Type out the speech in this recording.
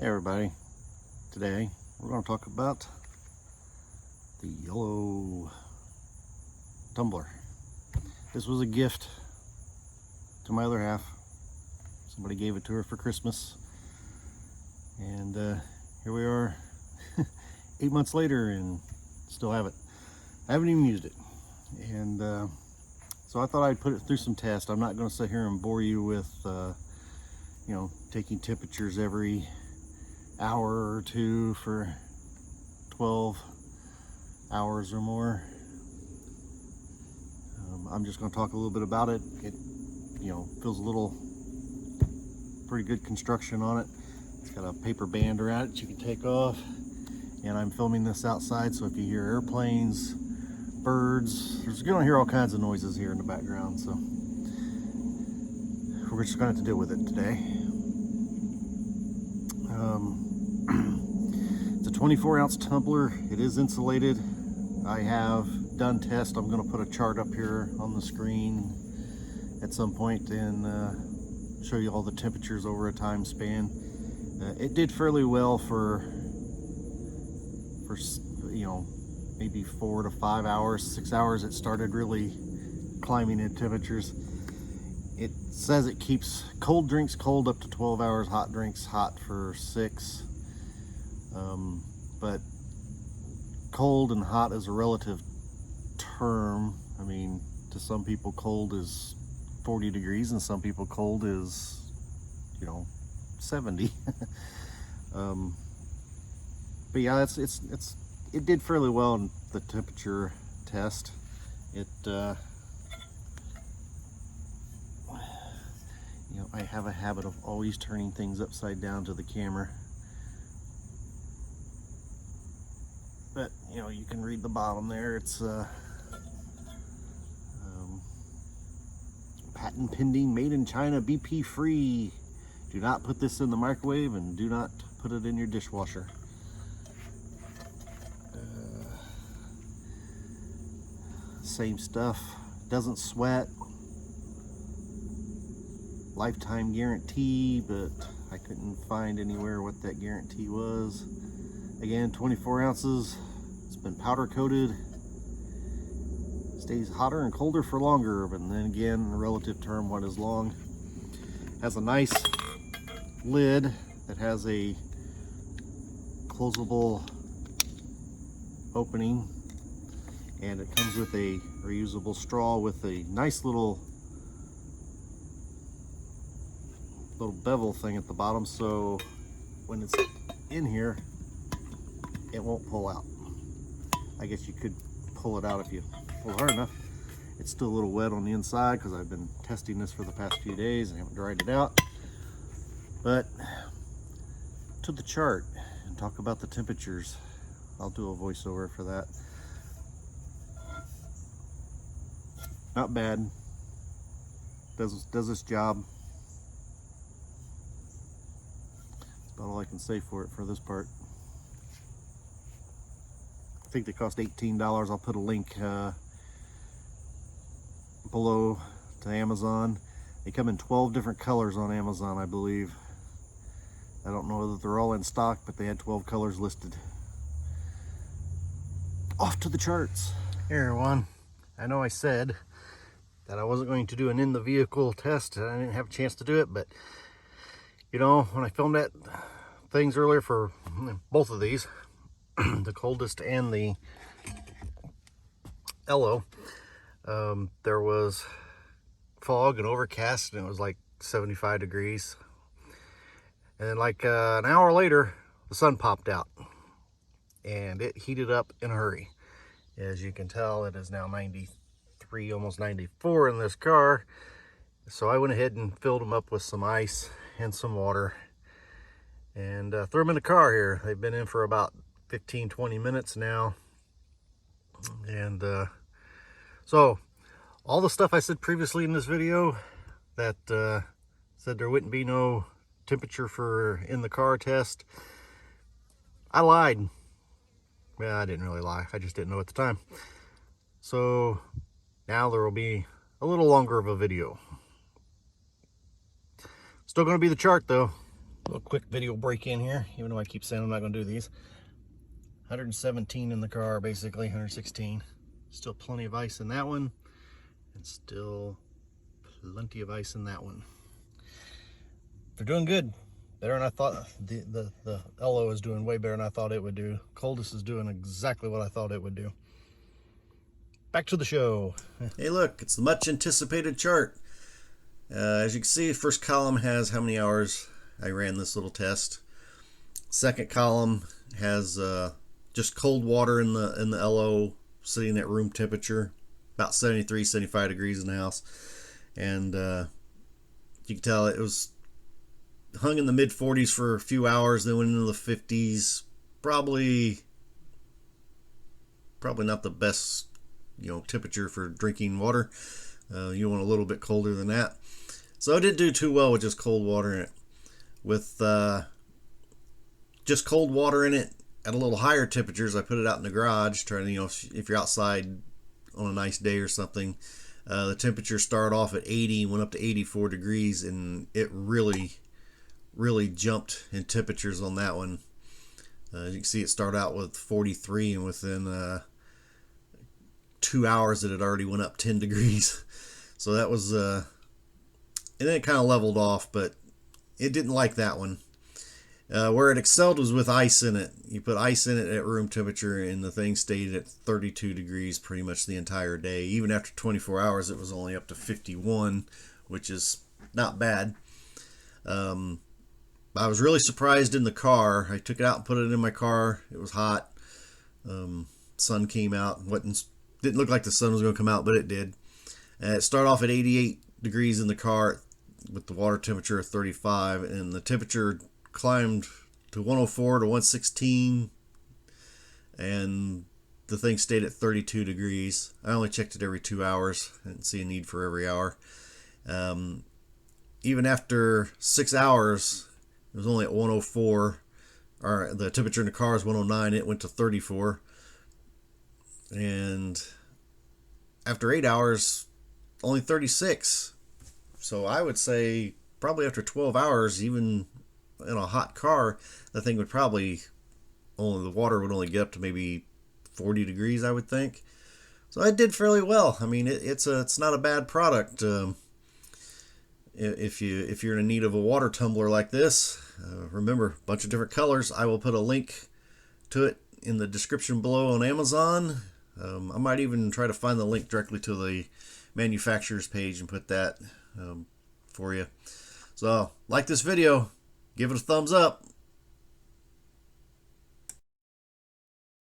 Hey everybody, today we're going to talk about the Ello tumbler. This was a gift to my other half. Somebody gave it to her for Christmas, and here we are 8 months later and still have it. I haven't even used it, and so I thought I'd put it through some tests. I'm not going to sit here and bore you with taking temperatures every hour or two for 12 hours or more. I'm just going to talk a little bit about it. It feels a little pretty good construction on it. It's got a paper band around it you can take off, and I'm filming this outside, so if you hear airplanes, birds, you're going to hear all kinds of noises here in the background, so we're just going to have to deal with it today. It's a 24-ounce tumbler. It is insulated. I have done tests. I'm going to put a chart up here on the screen at some point and show you all the temperatures over a time span. It did fairly well for maybe 4 to 5 hours, 6 hours. It started really climbing in temperatures. It says it keeps cold drinks cold up to 12 hours, hot drinks hot for 6. But cold and hot is a relative term. I mean, to some people cold is 40 degrees and some people cold is 70. But yeah, it did fairly well in the temperature test. I have a habit of always turning things upside down to the camera, but you can read the bottom there. It's patent pending, made in China, BP free. Do not put this in the microwave and do not put it in your dishwasher. Same stuff, doesn't sweat. Lifetime guarantee, but I couldn't find anywhere what that guarantee was. Again, 24 ounces. It's been powder coated. Stays hotter and colder for longer, but then again, a relative term, what is long? Has a nice lid that has a closable opening, and it comes with a reusable straw with a nice little bevel thing at the bottom, so when it's in here it won't pull out. I guess you could pull it out if you pull hard enough. It's still a little wet on the inside because I've been testing this for the past few days and haven't dried it out. But to the chart and talk about the temperatures. I'll do a voiceover for that. Not bad. Does its job. About all I can say for it for this part. I think they cost $18. I'll put a link below to Amazon. They come in 12 different colors on Amazon, I believe. I don't know whether they're all in stock, but they had 12 colors listed. Off to the charts. Hey everyone, I know I said that I wasn't going to do an in the vehicle test, and I didn't have a chance to do it, but when I filmed that things earlier for both of these, the coldest and the Ello, there was fog and overcast, and it was like 75 degrees. And then like an hour later, the sun popped out and it heated up in a hurry. As you can tell, it is now 93, almost 94 in this car. So I went ahead and filled them up with some ice and some water and threw them in the car here. They've been in for about 15-20 minutes now. And so all the stuff I said previously in this video that said there wouldn't be no temperature for in the car test, I lied. Well, I didn't really lie, I just didn't know at the time. So now there will be a little longer of a video. Still going to be the chart though. Little quick video break in here, even though I keep saying I'm not going to do these. 117 in the car, basically 116. Still plenty of ice in that one, and still plenty of ice in that one. They're doing good. Better than I thought. The Ello is doing way better than I thought it would do. Coldest is doing exactly what I thought it would do. Back to the show. Hey look, it's the much anticipated chart. As you can see, first column has how many hours I ran this little test. Second column has just cold water in the Ello sitting at room temperature, about 73, 75 degrees in the house. And you can tell it was hung in the mid 40s for a few hours, then went into the 50s. Probably not the best, temperature for drinking water. You want a little bit colder than that. So I didn't do too well with just cold water in it. With just cold water in it at a little higher temperatures, I put it out in the garage, trying to, if you're outside on a nice day or something, the temperature started off at 80, went up to 84 degrees, and it really jumped in temperatures on that one. You can see it started out with 43, and within 2 hours it had already went up 10 degrees. So that was, and then it kind of leveled off, but it didn't like that one. Where it excelled was with ice in it. You put ice in it at room temperature, and the thing stayed at 32 degrees pretty much the entire day. Even after 24 hours, it was only up to 51, which is not bad. I was really surprised in the car. I took it out and put it in my car. It was hot. Sun came out. Didn't look like the sun was going to come out, but it did. It started off at 88 degrees in the car with the water temperature of 35, and the temperature climbed to 104 to 116, and the thing stayed at 32 degrees. I only checked it every 2 hours. I didn't see a need for every hour. Even after 6 hours, it was only at 104. Or the temperature in the car is 109. It went to 34. And after 8 hours, only 36. So I would say probably after 12 hours, even in a hot car, the thing would probably the water would only get up to maybe 40 degrees, I would think. So I did fairly well. I mean, it's not a bad product. If you're in need of a water tumbler like this, remember, a bunch of different colors. I will put a link to it in the description below on Amazon. I might even try to find the link directly to the manufacturer's page and put that for you. So, like this video, give it a thumbs up.